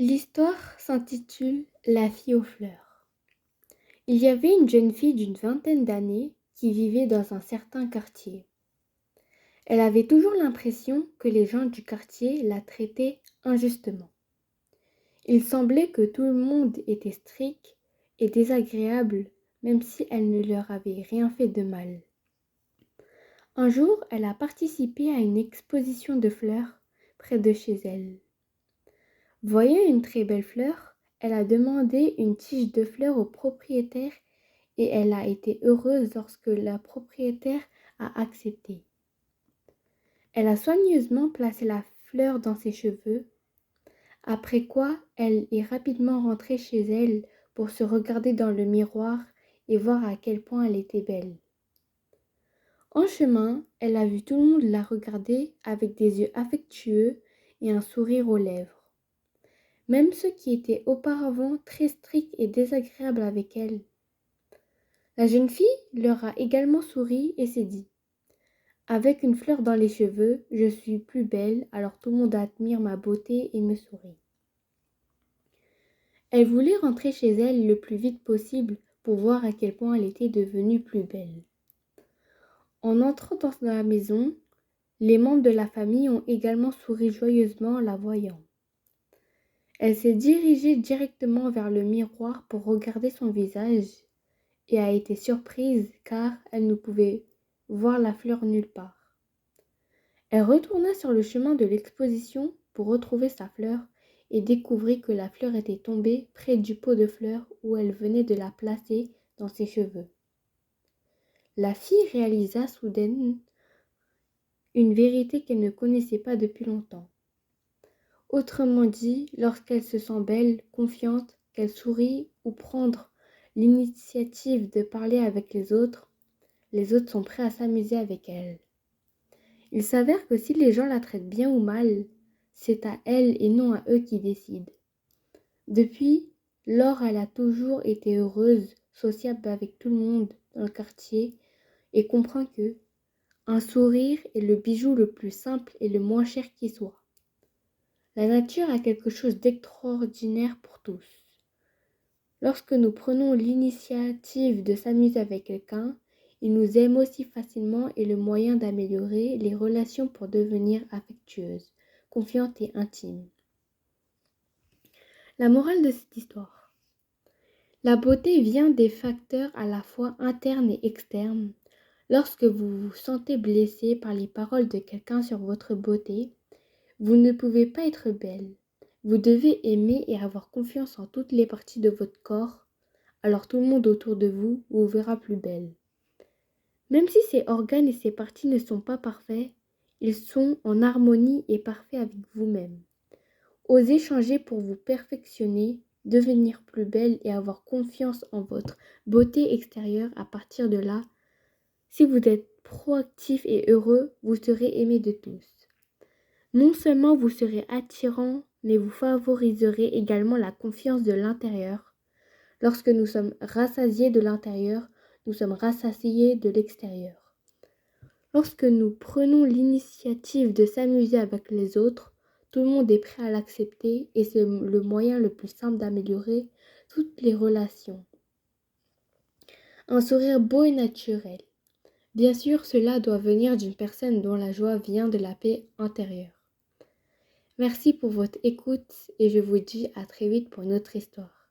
L'histoire s'intitule La fille aux fleurs. Il y avait une jeune fille d'une vingtaine d'années qui vivait dans un certain quartier. Elle avait toujours l'impression que les gens du quartier la traitaient injustement. Il semblait que tout le monde était strict et désagréable, même si elle ne leur avait rien fait de mal. Un jour, elle a participé à une exposition de fleurs près de chez elle. Voyant une très belle fleur, elle a demandé une tige de fleurs au propriétaire et elle a été heureuse lorsque la propriétaire a accepté. Elle a soigneusement placé la fleur dans ses cheveux, après quoi elle est rapidement rentrée chez elle pour se regarder dans le miroir et voir à quel point elle était belle. En chemin, elle a vu tout le monde la regarder avec des yeux affectueux et un sourire aux lèvres. Même ceux qui étaient auparavant très stricts et désagréables avec elle. La jeune fille leur a également souri et s'est dit : « Avec une fleur dans les cheveux, je suis plus belle, alors tout le monde admire ma beauté et me sourit. » Elle voulait rentrer chez elle le plus vite possible pour voir à quel point elle était devenue plus belle. En entrant dans la maison, les membres de la famille ont également souri joyeusement en la voyant. Elle s'est dirigée directement vers le miroir pour regarder son visage et a été surprise car elle ne pouvait voir la fleur nulle part. Elle retourna sur le chemin de l'exposition pour retrouver sa fleur et découvrit que la fleur était tombée près du pot de fleurs où elle venait de la placer dans ses cheveux. La fille réalisa soudain une vérité qu'elle ne connaissait pas depuis longtemps. Autrement dit, lorsqu'elle se sent belle, confiante, qu'elle sourit ou prendre l'initiative de parler avec les autres sont prêts à s'amuser avec elle. Il s'avère que si les gens la traitent bien ou mal, c'est à elle et non à eux qui décident. Depuis lors, elle a toujours été heureuse, sociable avec tout le monde dans le quartier et comprend que un sourire est le bijou le plus simple et le moins cher qui soit. La nature a quelque chose d'extraordinaire pour tous. Lorsque nous prenons l'initiative de s'amuser avec quelqu'un, il nous aime aussi facilement et le moyen d'améliorer les relations pour devenir affectueuses, confiantes et intimes. La morale de cette histoire. La beauté vient des facteurs à la fois internes et externes. Lorsque vous vous sentez blessé par les paroles de quelqu'un sur votre beauté, vous ne pouvez pas être belle. Vous devez aimer et avoir confiance en toutes les parties de votre corps, alors tout le monde autour de vous vous verra plus belle. Même si ces organes et ces parties ne sont pas parfaits, ils sont en harmonie et parfaits avec vous-même. Osez changer pour vous perfectionner, devenir plus belle et avoir confiance en votre beauté extérieure. À partir de là, si vous êtes proactif et heureux, vous serez aimé de tous. Non seulement vous serez attirant, mais vous favoriserez également la confiance de l'intérieur. Lorsque nous sommes rassasiés de l'intérieur, nous sommes rassasiés de l'extérieur. Lorsque nous prenons l'initiative de s'amuser avec les autres, tout le monde est prêt à l'accepter et c'est le moyen le plus simple d'améliorer toutes les relations. Un sourire beau et naturel. Bien sûr, cela doit venir d'une personne dont la joie vient de la paix intérieure. Merci pour votre écoute et je vous dis à très vite pour une autre histoire.